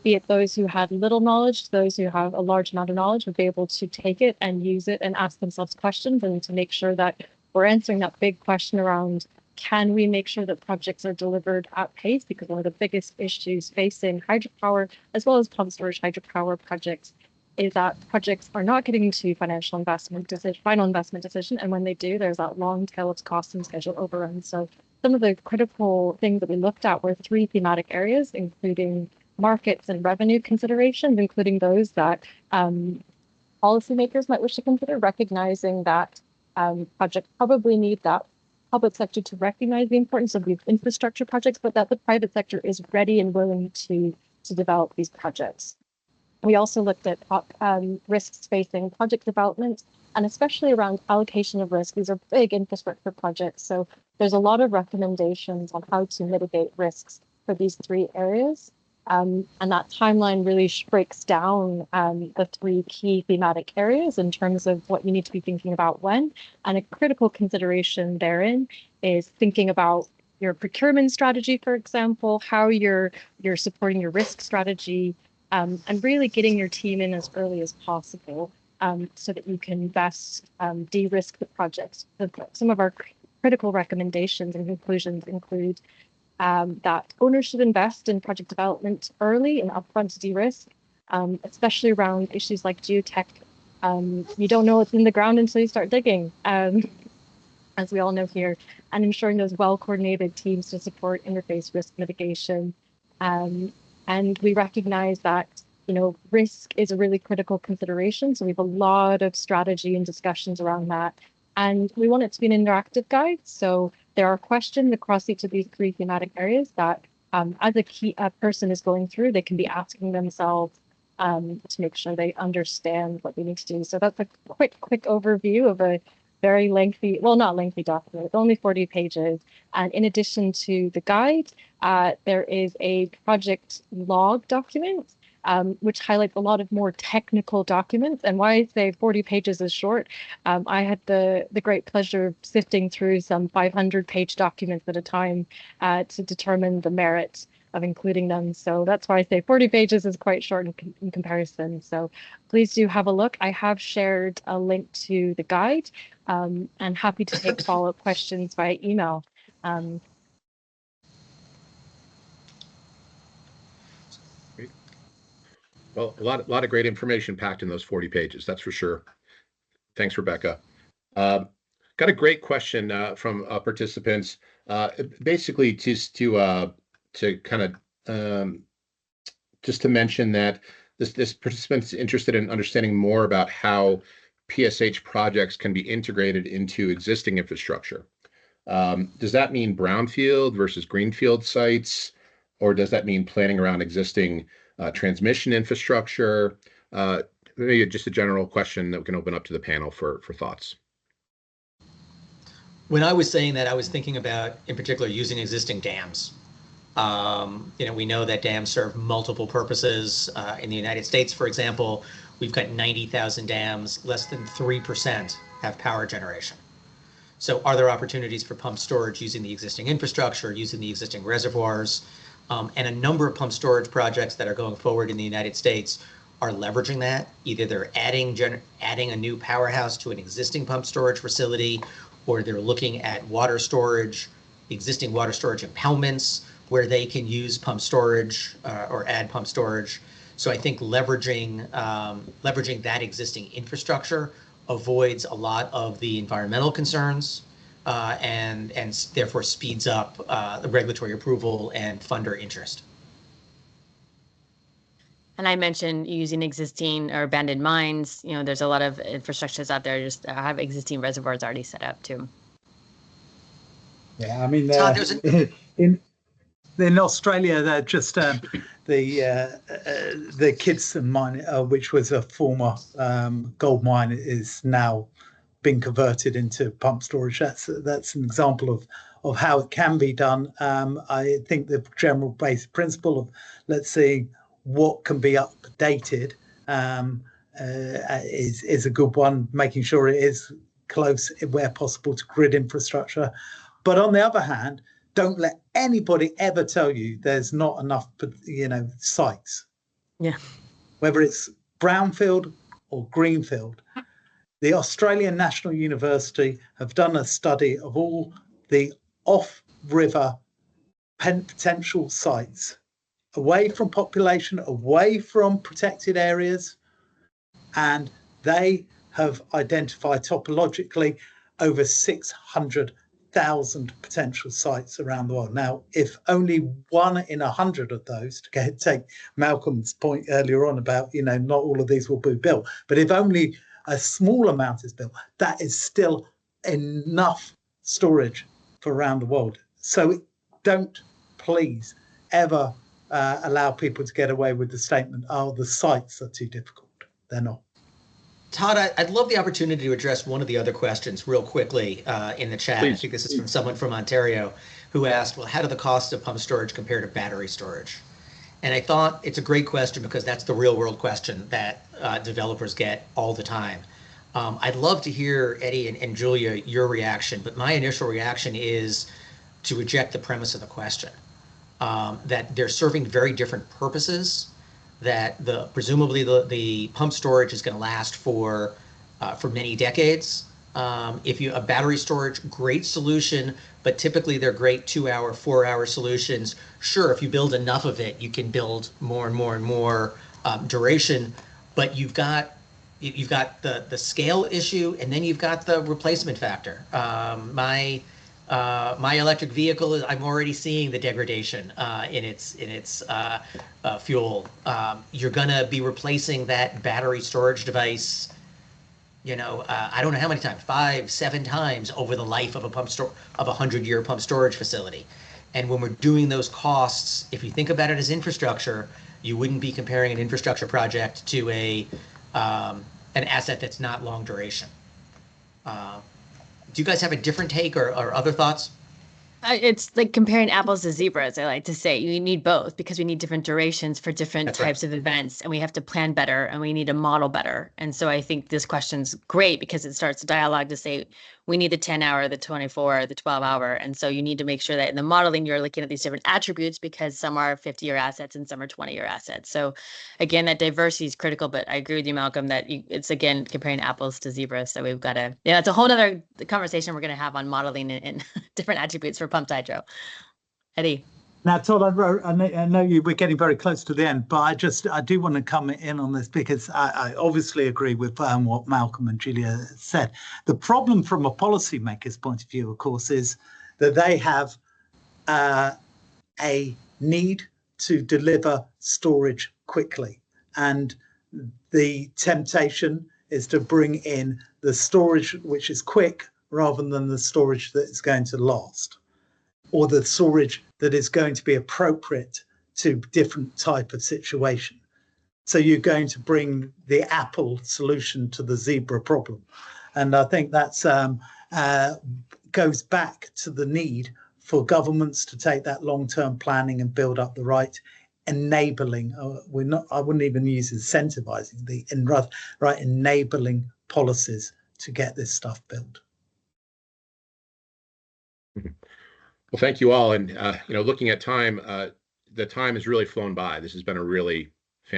be it those who had little knowledge, those who have a large amount of knowledge, would be able to take it and use it and ask themselves questions, and to make sure that we're answering that big question around, can we make sure that projects are delivered at pace? Because one of the biggest issues facing hydropower, as well as pumped storage hydropower projects, is that projects are not getting to final investment decision. And when they do, there's that long tail of cost and schedule overruns. So some of the critical things that we looked at were 3 thematic areas, including markets and revenue considerations, including those that policymakers might wish to consider, recognizing that projects probably need that public sector to recognize the importance of these infrastructure projects, but that the private sector is ready and willing to develop these projects. We also looked at risks facing project development, and especially around allocation of risk. These are big infrastructure projects, so there's a lot of recommendations on how to mitigate risks for these 3 areas. And that timeline really breaks down the 3 key thematic areas in terms of what you need to be thinking about when. And a critical consideration therein is thinking about your procurement strategy, for example, how you're supporting your risk strategy, and really getting your team in as early as possible, so that you can best de-risk the projects. Some of our critical recommendations and conclusions include that owners should invest in project development early and upfront to de-risk, especially around issues like geotech. You don't know what's in the ground until you start digging, as we all know here, and ensuring those well-coordinated teams to support interface risk mitigation. And we recognize that risk is a really critical consideration. So we have a lot of strategy and discussions around that. And we want it to be an interactive guide. So there are questions across each of these 3 thematic areas that, as a person is going through, they can be asking themselves to make sure they understand what they need to do. So that's a quick overview of a very lengthy, well, not lengthy document, it's only 40 pages. And in addition to the guide, there is a project log document which highlights a lot of more technical documents. And why I say 40 pages is short, I had the great pleasure of sifting through some 500-page documents at a time to determine the merit of including them. So that's why I say 40 pages is quite short in comparison. So please do have a look. I have shared a link to the guide, and happy to take follow-up questions via email. Well, a lot of great information packed in those 40 pages, that's for sure. Thanks, Rebecca. Got a great question from participants. Basically, just to kind of just to mention that this participant's interested in understanding more about how PSH projects can be integrated into existing infrastructure. Does that mean brownfield versus greenfield sites, or does that mean planning around existing transmission infrastructure? Maybe just a general question that we can open up to the panel for thoughts. When I was saying that, I was thinking about, in particular, using existing dams. We know that dams serve multiple purposes. In the United States, for example, we've got 90,000 dams, less than 3% have power generation. So are there opportunities for pump storage using the existing infrastructure, using the existing reservoirs? And a number of pump storage projects that are going forward in the United States are leveraging that. Either they're adding a new powerhouse to an existing pump storage facility, or they're looking at water storage, existing water storage impoundments where they can use pump storage or add pump storage. So I think leveraging that existing infrastructure avoids a lot of the environmental concerns and therefore speeds up the regulatory approval and funder interest. And I mentioned using existing or abandoned mines. There's a lot of infrastructures out there just have existing reservoirs already set up too. Yeah, I mean, Todd, in Australia, they're just the Kidston mine, which was a former gold mine, is now being converted into pump storage. That's an example of how it can be done. I think the general basic principle of let's see what can be updated is a good one, making sure it is close where possible to grid infrastructure. But on the other hand, don't let anybody ever tell you there's not enough, sites. Yeah. Whether it's brownfield or greenfield. The Australian National University have done a study of all the off-river potential sites, away from population, away from protected areas, and they have identified topologically over 600,000 potential sites around the world. Now, if only 1 in 100 of those, to take Malcolm's point earlier on about, not all of these will be built, but if only a small amount is built, that is still enough storage for around the world. So don't, please, ever allow people to get away with the statement, oh, the sites are too difficult. They're not. Todd, I'd love the opportunity to address one of the other questions real quickly in the chat. Please. I think this is from someone from Ontario who asked, well, how do the costs of pump storage compare to battery storage? And I thought it's a great question because that's the real world question that developers get all the time. I'd love to hear, Eddie and Julia, your reaction, but my initial reaction is to reject the premise of the question, that they're serving very different purposes, that presumably the pump storage is going to last for many decades. If a battery storage, great solution, but typically they're great 2-hour, 4-hour solutions. Sure, if you build enough of it, you can build more and more and more duration, but you've got the scale issue, and then you've got the replacement factor. My electric vehicle, I'm already seeing the degradation in its fuel. You're gonna be replacing that battery storage device, I don't know how many times, 5-7 times over the life of a 100-year pump storage facility. And when we're doing those costs, if you think about it as infrastructure, you wouldn't be comparing an infrastructure project to an asset that's not long duration. Do you guys have a different take or other thoughts? It's like comparing apples to zebras, I like to say. You need both because we need different durations for different That's right. types of events, and we have to plan better and we need to model better. And so I think this question's great because it starts a dialogue to say we need the 10-hour, the 24, the 12-hour. And so you need to make sure that in the modeling, you're looking at these different attributes because some are 50-year assets and some are 20-year assets. So again, that diversity is critical, but I agree with you, Malcolm, that it's again comparing apples to zebras. So we've got to, it's a whole other conversation we're going to have on modeling and different attributes for pumped hydro. Eddie. Now, Todd, I know we're getting very close to the end, but I do want to come in on this because I obviously agree with what Malcolm and Julia said. The problem from a policymaker's point of view, of course, is that they have a need to deliver storage quickly. And the temptation is to bring in the storage which is quick rather than the storage that is going to last, or the storage that is going to be appropriate to different type of situation. So you're going to bring the apple solution to the zebra problem. And I think that's goes back to the need for governments to take that long-term planning and build up the right enabling. I wouldn't even use incentivizing, right enabling policies to get this stuff built. Well, thank you all. And, looking at time, the time has really flown by. This has been a really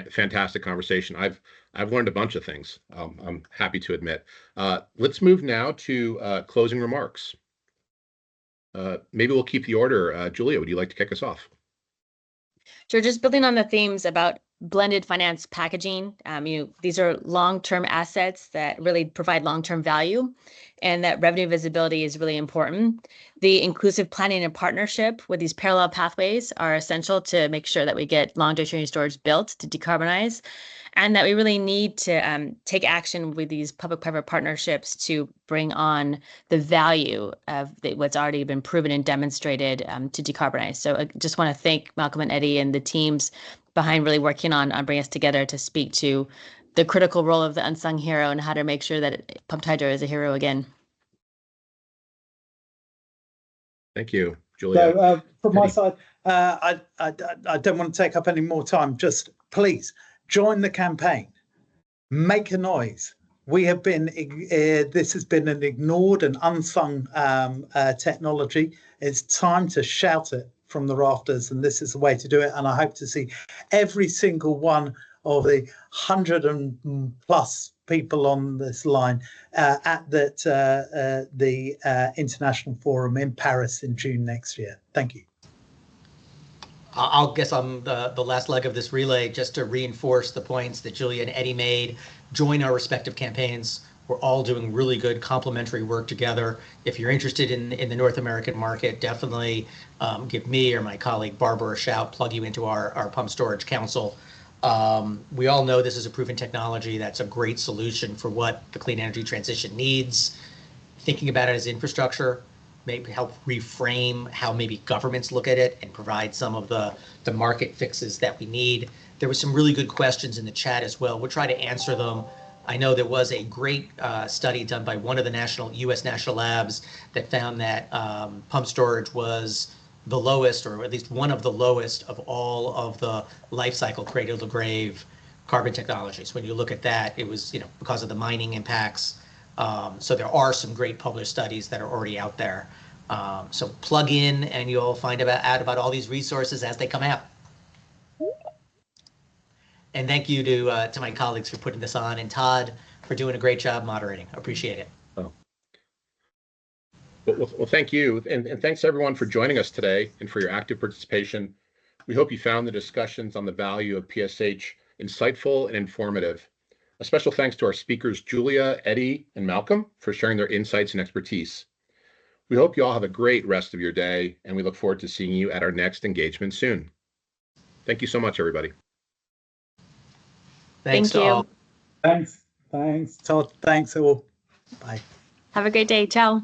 fantastic conversation. I've learned a bunch of things. I'm happy to admit. Let's move now to closing remarks. Maybe we'll keep the order. Julia, would you like to kick us off? Sure. Just building on the themes about blended finance packaging. These are long-term assets that really provide long-term value, and that revenue visibility is really important. The inclusive planning and partnership with these parallel pathways are essential to make sure that we get long-duration storage built to decarbonize, and that we really need to take action with these public-private partnerships to bring on the value of what's already been proven and demonstrated to decarbonize. So I just want to thank Malcolm and Eddie and the teams behind really working on bringing us together to speak to the critical role of the unsung hero and how to make sure that pumped hydro is a hero again. Thank you, Julia. So from my side, I don't want to take up any more time. Just please join the campaign, make a noise. We have been, this has been an ignored and unsung technology. It's time to shout it from the rafters, and this is the way to do it. And I hope to see every single one of the 100 and plus people on this line at the International Forum in Paris in June next year. Thank you. I'll guess I'm the last leg of this relay just to reinforce the points that Julia and Eddie made. Join our respective campaigns. We're all doing really good complementary work together. If you're interested in the North American market, definitely give me or my colleague Barbara a shout, plug you into our Pump Storage Council. We all know this is a proven technology that's a great solution for what the clean energy transition needs. Thinking about it as infrastructure, maybe help reframe how maybe governments look at it and provide some of the market fixes that we need. There were some really good questions in the chat as well. We'll try to answer them. I know there was a great study done by one of the U.S. national labs that found that pump storage was the lowest, or at least one of the lowest of all of the life cycle cradle to grave carbon technologies. When you look at that, it was because of the mining impacts. So there are some great published studies that are already out there. So plug in and you'll find out about all these resources as they come out. And thank you to my colleagues for putting this on, and Todd for doing a great job moderating. Appreciate it. Oh. Well, thank you. And thanks everyone for joining us today and for your active participation. We hope you found the discussions on the value of PSH insightful and informative. A special thanks to our speakers, Julia, Eddie, and Malcolm, for sharing their insights and expertise. We hope you all have a great rest of your day, and we look forward to seeing you at our next engagement soon. Thank you so much, everybody. Thanks Thank to you. all. Thanks, Todd. Thanks all. Bye. Have a great day. Ciao.